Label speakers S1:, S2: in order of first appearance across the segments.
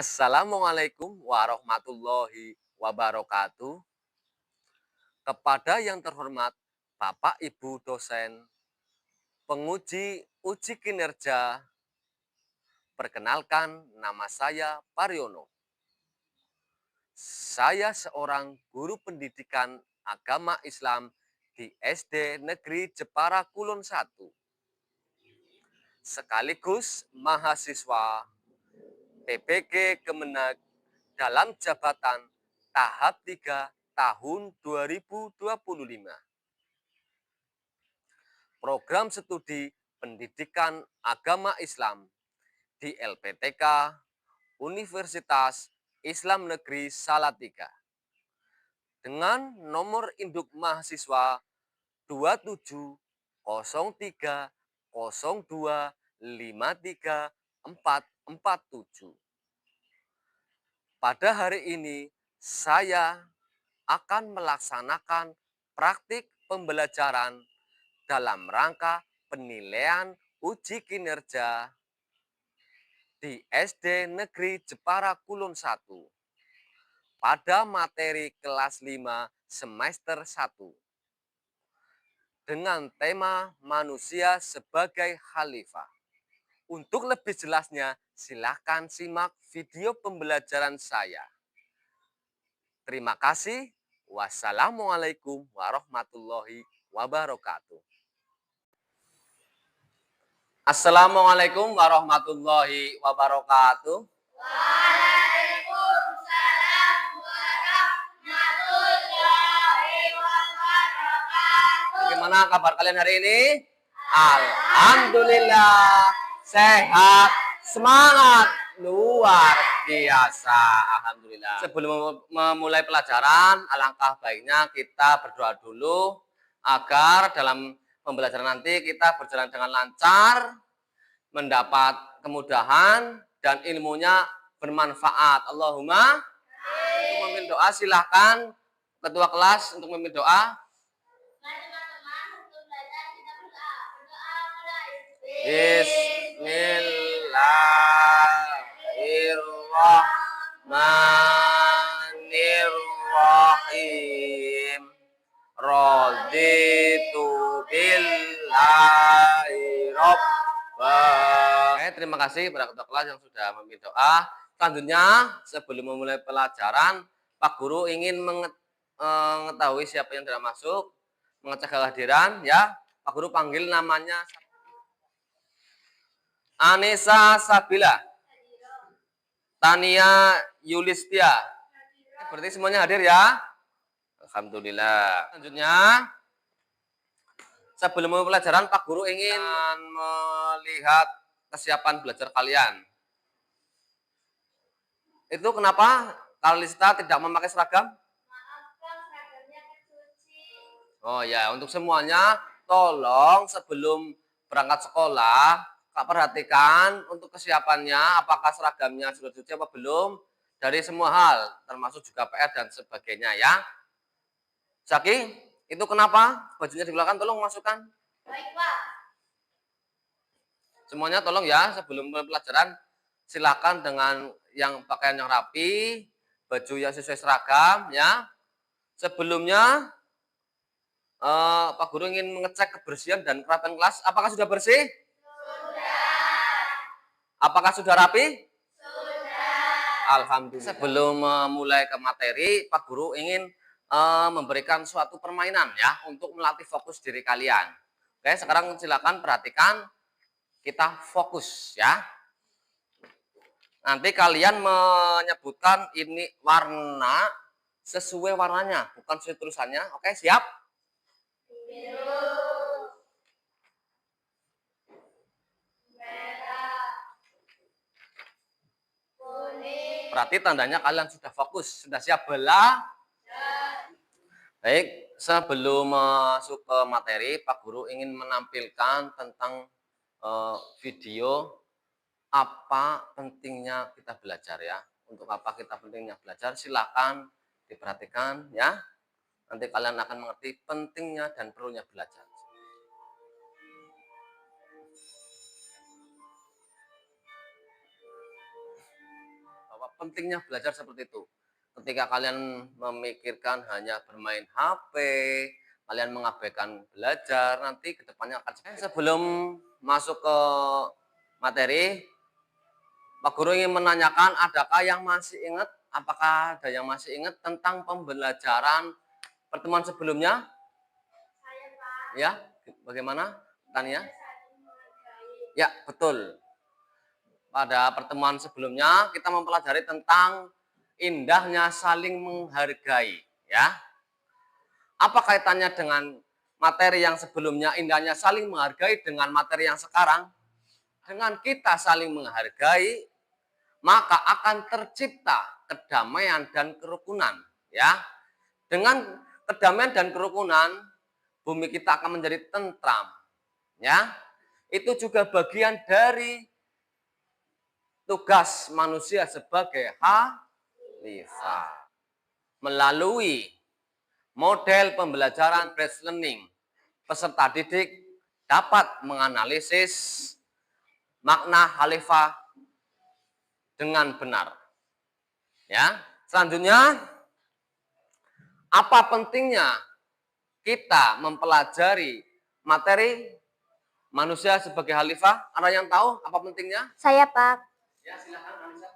S1: Assalamualaikum warahmatullahi wabarakatuh. Kepada yang terhormat Bapak Ibu dosen, penguji uji kinerja, perkenalkan nama saya Paryono. Saya seorang guru pendidikan agama Islam di SD Negeri Jepara Kulon 1. Sekaligus mahasiswa PPG Kemenag dalam jabatan tahap 3 tahun 2025. Program studi pendidikan agama Islam di LPTK Universitas Islam Negeri Salatiga dengan nomor induk mahasiswa 2703025347. Pada hari ini saya akan melaksanakan praktik pembelajaran dalam rangka penilaian uji kinerja di SD Negeri Jepara Kulon 1 pada materi kelas 5 semester 1 dengan tema manusia sebagai khalifah. Untuk lebih jelasnya, silakan simak video pembelajaran saya. Terima kasih. Wassalamualaikum warahmatullahi wabarakatuh. Assalamualaikum warahmatullahi wabarakatuh.
S2: Waalaikumsalam warahmatullahi wabarakatuh.
S1: Bagaimana kabar kalian hari ini? Alhamdulillah, sehat, semangat, luar biasa. Alhamdulillah. Sebelum memulai pelajaran, alangkah baiknya kita berdoa dulu agar dalam pembelajaran nanti kita berjalan dengan lancar, mendapat kemudahan, dan ilmunya bermanfaat. Allahumma. Untuk memimpin doa silahkan ketua kelas untuk memimpin doa. Bismillahirrahmanirrahim. Raditu billahi rabba. Oke, terima kasih pada ketua kelas yang sudah memimpin doa. Selanjutnya, sebelum memulai pelajaran, Pak Guru ingin mengetahui siapa yang sudah masuk, mengecek kehadiran, ya. Pak Guru panggil namanya Anissa Sabila, Tania Yulistia. Berarti semuanya hadir ya? Alhamdulillah. Selanjutnya, sebelum memulai pelajaran, Pak Guru ingin melihat kesiapan belajar kalian. Itu kenapa Kalista tidak memakai seragam?
S2: Maaf, Kang, seragamnya kecuci.
S1: Oh ya, untuk semuanya tolong sebelum berangkat sekolah, Kak perhatikan untuk kesiapannya, apakah seragamnya sudah dicuci apa belum, dari semua hal, termasuk juga PR dan sebagainya ya. Zaki, itu kenapa bajunya di belakang, tolong masukkan.
S2: Baik, Pak.
S1: Semuanya tolong ya, sebelum pelajaran silakan dengan yang pakaian yang rapi, baju yang sesuai seragam ya. Sebelumnya Pak Guru ingin mengecek kebersihan dan kerapian kelas. Apakah sudah bersih?
S2: Sudah.
S1: Apakah sudah rapi?
S2: Sudah.
S1: Alhamdulillah. Sebelum memulai ke materi, Pak Guru ingin memberikan suatu permainan ya untuk melatih fokus diri kalian. Oke, sekarang silakan perhatikan, kita fokus ya. Nanti kalian menyebutkan ini warna sesuai warnanya, bukan sesuai tulisannya. Oke, siap?
S2: Biru. Merah. Kuning.
S1: Berarti tandanya kalian sudah fokus, sudah siap bela. Baik, sebelum masuk ke materi, Pak Guru ingin menampilkan tentang video apa pentingnya kita belajar ya. Untuk apa kita pentingnya belajar, silakan diperhatikan ya. Nanti kalian akan mengerti pentingnya dan perlunya belajar. pentingnya belajar seperti itu. Ketika kalian memikirkan hanya bermain HP, kalian mengabaikan belajar, nanti kedepannya akan sebelum masuk ke materi, Pak Guru ingin menanyakan, adakah yang masih ingat? Apakah ada yang masih ingat tentang pembelajaran pertemuan sebelumnya?
S2: Saya, Pak.
S1: Ya, bagaimana, Tania?
S2: Saling menghargai.
S1: Ya, betul. Pada pertemuan sebelumnya kita mempelajari tentang indahnya saling menghargai, ya. Apa kaitannya dengan materi yang sebelumnya, indahnya saling menghargai, dengan materi yang sekarang? Dengan kita saling menghargai, maka akan tercipta kedamaian dan kerukunan, ya. Dengan kedamaian dan kerukunan, bumi kita akan menjadi tentram, ya. Itu juga bagian dari tugas manusia sebagai khalifah. Melalui model pembelajaran based learning, peserta didik dapat menganalisis makna khalifah dengan benar. Ya, selanjutnya, apa pentingnya kita mempelajari materi manusia sebagai khalifah? Ada yang tahu apa pentingnya?
S3: Saya, Pak.
S1: Ya, silakan Anissa.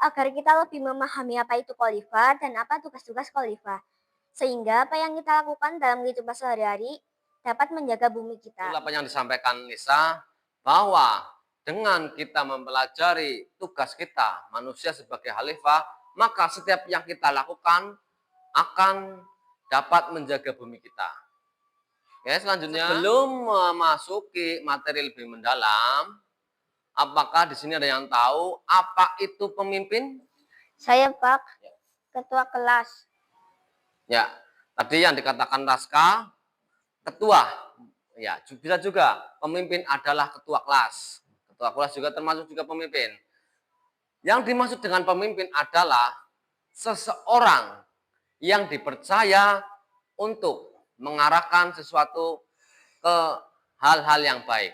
S3: Agar kita lebih memahami apa itu khalifah dan apa tugas-tugas khalifah. Sehingga apa yang kita lakukan dalam kehidupan sehari-hari dapat menjaga bumi kita.
S1: Itulah apa yang disampaikan Nisa, bahwa dengan kita mempelajari tugas kita manusia sebagai khalifah, maka setiap yang kita lakukan akan dapat menjaga bumi kita. Oke, selanjutnya, sebelum memasuki materi lebih mendalam, apakah di sini ada yang tahu apa itu pemimpin?
S3: Saya, Pak, ketua kelas.
S1: Ya, tadi yang dikatakan Raska, ketua. Ya, bisa juga pemimpin adalah ketua kelas. Ketua kelas juga termasuk juga pemimpin. Yang dimaksud dengan pemimpin adalah seseorang yang dipercaya untuk mengarahkan sesuatu ke hal-hal yang baik.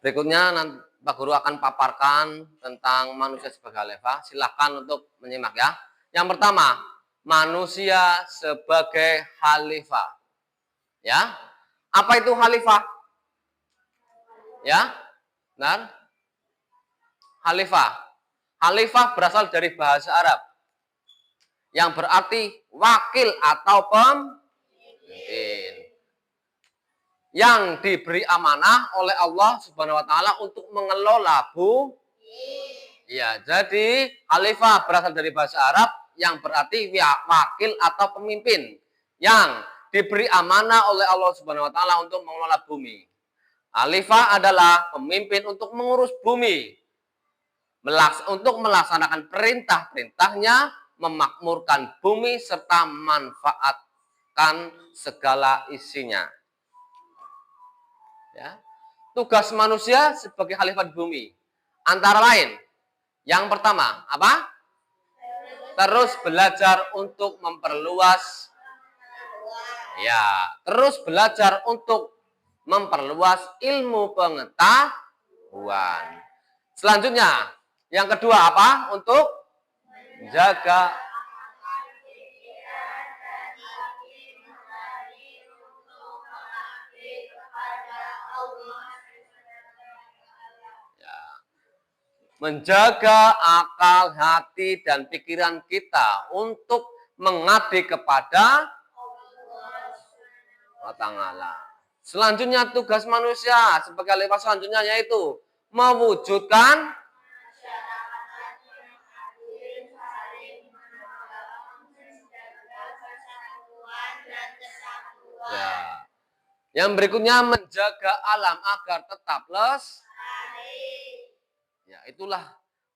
S1: Berikutnya nanti Pak Guru akan paparkan tentang manusia sebagai khalifah. Silakan untuk menyimak ya. Yang pertama, manusia sebagai khalifah. Ya. Apa itu khalifah? Ya. Benar? Khalifah. Khalifah berasal dari bahasa Arab yang berarti wakil atau pemimpin yang diberi amanah oleh Allah Subhanahu wa taala untuk mengelola ya, jadi khalifah berasal dari bahasa Arab yang berarti wakil atau pemimpin yang diberi amanah oleh Allah Subhanahu wa taala untuk mengelola bumi. Khalifah adalah pemimpin untuk mengurus bumi, untuk melaksanakan perintah-perintahnya, memakmurkan bumi serta manfaatkan segala isinya. Ya. Tugas manusia sebagai khalifah di bumi antara lain, yang pertama apa? Terus belajar untuk memperluas, ya, terus belajar untuk memperluas ilmu pengetahuan. Selanjutnya, yang kedua apa? Untuk menjaga menjaga akal, hati, dan pikiran kita untuk mengabdi kepada Allah Ta'ala. Selanjutnya tugas manusia sebagai khalifah selanjutnya yaitu mewujudkan ya. Yang berikutnya menjaga alam agar tetap ya, itulah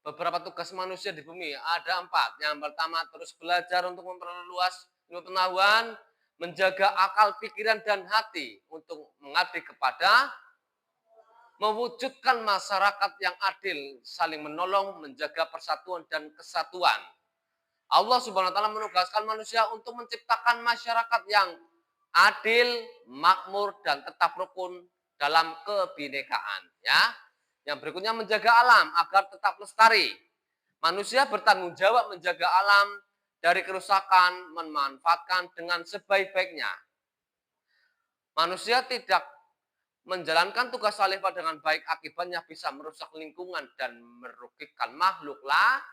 S1: beberapa tugas manusia di bumi. Ada 4. Yang pertama, terus belajar untuk memperluas ilmu pengetahuan, menjaga akal, pikiran, dan hati untuk mengabdi kepada, mewujudkan masyarakat yang adil, saling menolong, menjaga persatuan dan kesatuan. Allah Subhanahu wa taala menugaskan manusia untuk menciptakan masyarakat yang adil, makmur, dan tetap rukun dalam kebinekaan, ya. Yang berikutnya menjaga alam agar tetap lestari, Manusia bertanggung jawab menjaga alam dari kerusakan, memanfaatkan dengan sebaik-baiknya. Manusia tidak menjalankan tugas khalifah dengan baik, akibatnya bisa merusak lingkungan dan merugikan makhluk lain.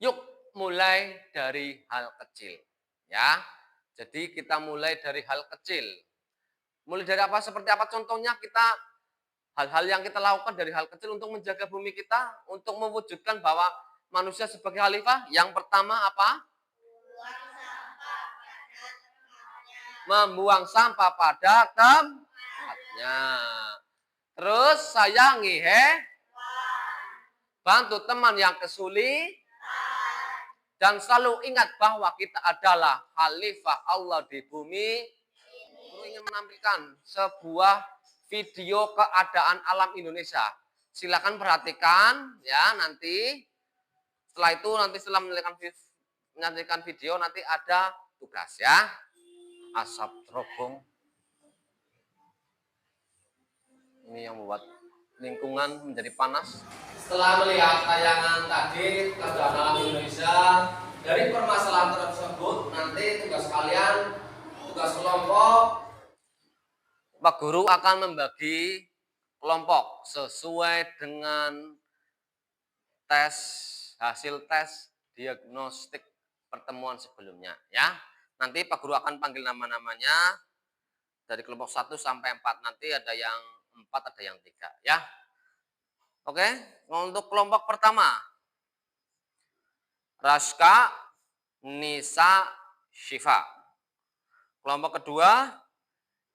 S1: Yuk mulai dari hal kecil, ya. Jadi kita mulai dari hal kecil. Mulai dari apa? Seperti apa contohnya? Kita hal-hal yang kita lakukan dari hal kecil untuk menjaga bumi kita, untuk mewujudkan bahwa manusia sebagai khalifah. Yang pertama apa? Membuang sampah pada tempatnya. Terus sayangi bantu teman yang kesulitan. Dan selalu ingat bahwa kita adalah khalifah Allah di bumi. Guru ingin menampilkan sebuah video keadaan alam Indonesia. Silakan perhatikan ya nanti. Setelah itu nanti setelah menyaksikan video nanti ada tugas ya. Asap terobong. Ini yang membuat lingkungan menjadi panas. Setelah melihat tayangan tadi keadaan alam Indonesia, dari permasalahan tersebut nanti tugas kalian, tugas kelompok, Pak Guru akan membagi kelompok sesuai dengan hasil tes diagnostik pertemuan sebelumnya ya. Nanti Pak Guru akan panggil nama-namanya dari kelompok 1 sampai 4. Nanti ada yang 4, ada yang 3 ya. Oke, untuk kelompok pertama, Raska, Nisa, Syifa. Kelompok kedua,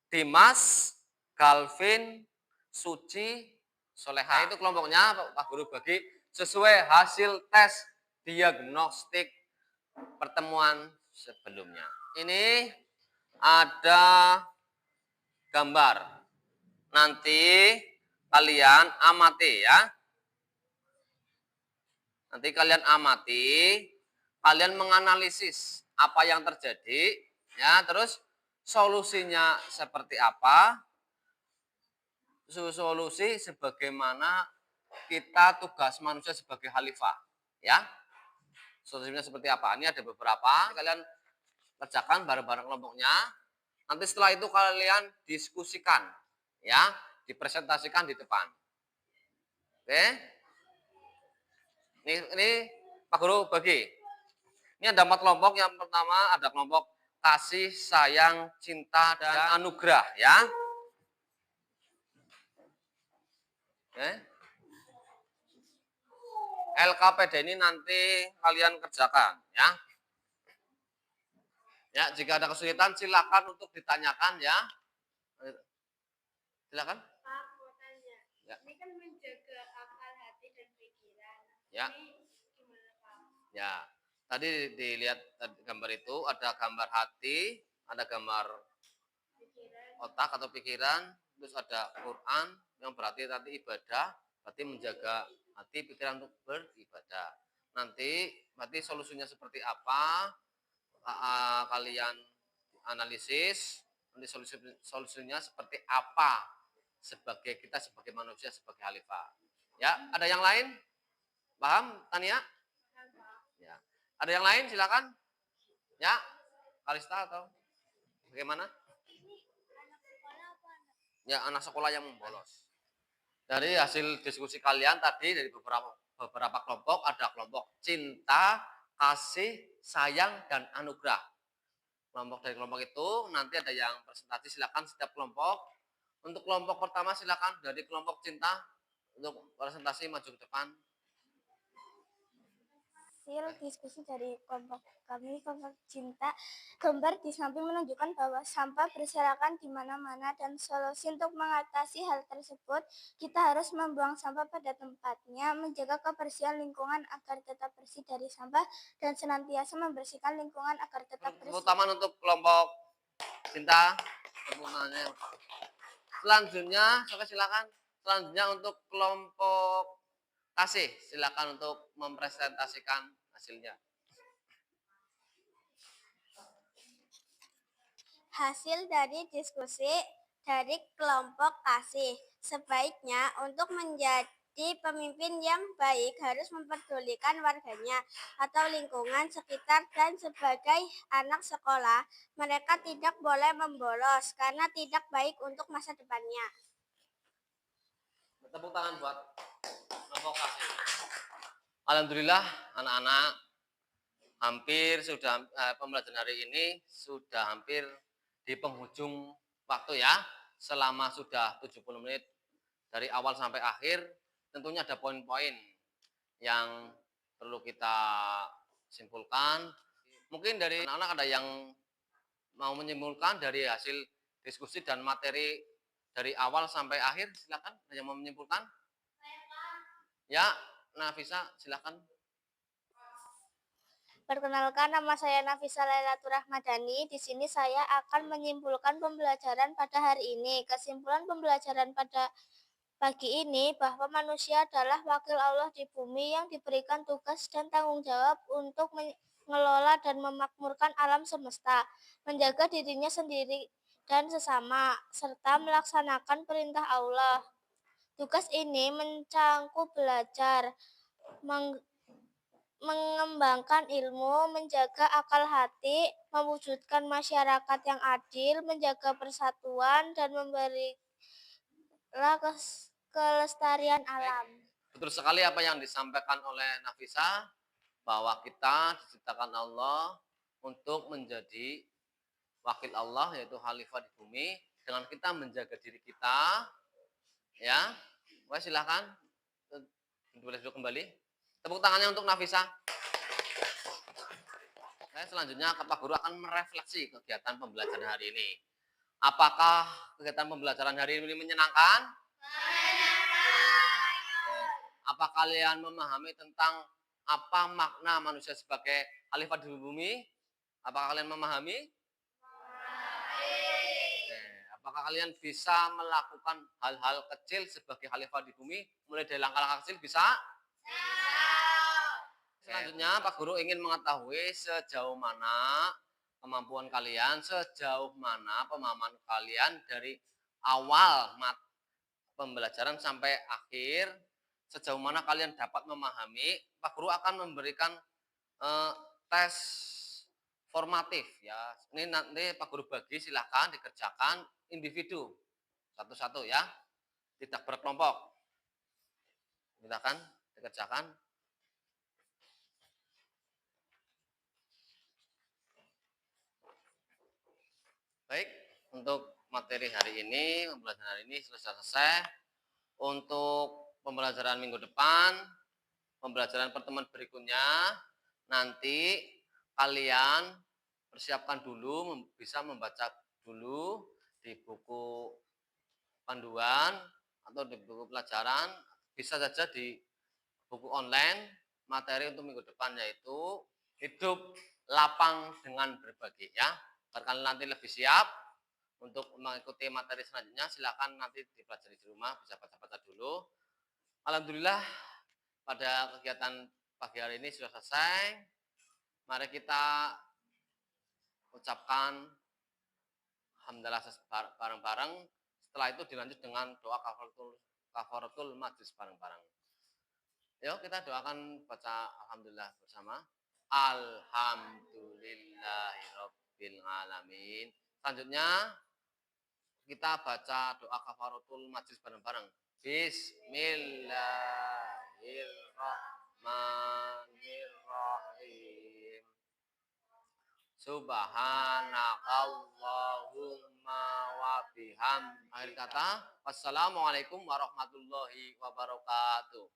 S1: Dimas, Galvin, Suci, Soleha. Itu kelompoknya Pak Guru bagi sesuai hasil tes diagnostik pertemuan sebelumnya. Ini ada gambar. Nanti kalian amati ya. Nanti kalian amati, kalian menganalisis apa yang terjadi, ya, terus solusinya seperti apa, solusi sebagaimana kita tugas manusia sebagai khalifah, ya. Solusinya seperti apa? Ini ada beberapa, kalian kerjakan bareng-bareng kelompoknya. Nanti setelah itu kalian diskusikan, ya, dipresentasikan di depan. Oke? Ini Pak Guru bagi. Ini ada 4 kelompok. Yang pertama ada kelompok kasih, sayang, cinta, dan anugerah, ya. Oke. LKPD ini nanti kalian kerjakan, ya. Ya, jika ada kesulitan silakan untuk ditanyakan, ya. Silakan.
S2: Pak, mau tanya.
S1: Ya.
S2: Ini kan menjaga akal, hati, dan pikiran.
S1: Ya.
S2: Ini gimana, Pak?
S1: Ya. Tadi dilihat gambar itu ada gambar hati, ada gambar otak atau pikiran, terus ada Quran yang berarti tadi ibadah, berarti menjaga hati pikiran untuk beribadah. Nanti berarti solusinya seperti apa? Kalian analisis, nanti solusinya seperti apa sebagai kita sebagai manusia sebagai khalifah. Ya, ada yang lain? Paham, Tania? Ya. Ada yang lain silakan. Ya. Kalista atau bagaimana? Ya, anak sekolah yang bolos. Dari hasil diskusi kalian tadi dari beberapa kelompok, ada kelompok cinta, kasih, sayang, dan anugerah. Dari kelompok itu nanti ada yang presentasi, silakan setiap kelompok. Untuk kelompok pertama silakan dari kelompok cinta untuk presentasi maju ke depan.
S3: Hasil diskusi dari kelompok kami, kelompok cinta, gambar di samping menunjukkan bahwa sampah berserakan di mana-mana dan solusi untuk mengatasi hal tersebut, kita harus membuang sampah pada tempatnya, menjaga kebersihan lingkungan agar tetap bersih dari sampah, dan senantiasa membersihkan lingkungan agar tetap bersih.
S1: Terutama untuk kelompok cinta, selanjutnya, silakan. Selanjutnya untuk kelompok kasih, silakan untuk mempresentasikan hasilnya.
S3: Hasil dari diskusi dari kelompok kasih, sebaiknya untuk Jadi pemimpin yang baik harus memperdulikan warganya atau lingkungan sekitar dan sebagai anak sekolah, mereka tidak boleh membolos karena tidak baik untuk masa depannya.
S1: Tepuk tangan buat vokasi. Alhamdulillah anak-anak hampir sudah pembelajaran hari ini sudah hampir di penghujung waktu ya. Selama sudah 70 menit dari awal sampai akhir, tentunya ada poin-poin yang perlu kita simpulkan. Mungkin dari anak-anak ada yang mau menyimpulkan dari hasil diskusi dan materi dari awal sampai akhir, silakan. Ada yang mau menyimpulkan? Ya, Nafisa, silakan.
S3: Perkenalkan, nama saya Nafisa Lailatul Rahmadani. Di sini saya akan menyimpulkan pembelajaran pada hari ini. Kesimpulan pembelajaran pada pagi ini bahwa manusia adalah wakil Allah di bumi yang diberikan tugas dan tanggung jawab untuk mengelola dan memakmurkan alam semesta, menjaga dirinya sendiri dan sesama, serta melaksanakan perintah Allah. Tugas ini mencangkup belajar, mengembangkan ilmu, menjaga akal hati, mewujudkan masyarakat yang adil, menjaga persatuan, dan memberilah kelestarian alam.
S1: Betul sekali apa yang disampaikan oleh Nafisa, bahwa kita diciptakan Allah untuk menjadi wakil Allah, yaitu khalifah di bumi, dengan kita menjaga diri kita. Ya, Wah, silahkan boleh duduk kembali. Tepuk tangannya untuk Nafisa. Selanjutnya Pak Guru akan merefleksi kegiatan pembelajaran hari ini. Apakah kegiatan pembelajaran hari ini menyenangkan? Apa kalian memahami tentang apa makna manusia sebagai khalifah di bumi? Apakah kalian memahami? Apakah kalian bisa melakukan hal-hal kecil sebagai khalifah di bumi? Mulai dari langkah-langkah kecil bisa? Selanjutnya Pak Guru ingin mengetahui sejauh mana kemampuan kalian, sejauh mana pemahaman kalian dari awal pembelajaran sampai akhir, sejauh mana kalian dapat memahami. Pak Guru akan memberikan tes formatif ya. Ini nanti Pak Guru bagi, silakan dikerjakan individu satu-satu ya, tidak berkelompok. Silakan dikerjakan. Baik, untuk materi hari ini, pembelajaran hari ini selesai. Untuk pembelajaran minggu depan, pembelajaran pertemuan berikutnya, nanti kalian persiapkan dulu, bisa membaca dulu di buku panduan atau di buku pelajaran, bisa saja di buku online. Materi untuk minggu depan yaitu hidup lapang dengan berbagi ya. Agar kalian nanti lebih siap untuk mengikuti materi selanjutnya, silakan nanti dipelajari di rumah, bisa baca-baca dulu. Alhamdulillah pada kegiatan pagi hari ini sudah selesai. Mari kita ucapkan alhamdulillah bareng-bareng. Setelah itu dilanjut dengan doa kafaratul majlis bareng-bareng. Yuk kita doakan baca alhamdulillah bersama. Alhamdulillahirabbil alamin. Selanjutnya kita baca doa kafaratul majlis bareng-bareng. Bismillahirrahmanirrahim. Subhanakallahumma wa bihamdika. Akhir kata, wassalamualaikum warahmatullahi wabarakatuh.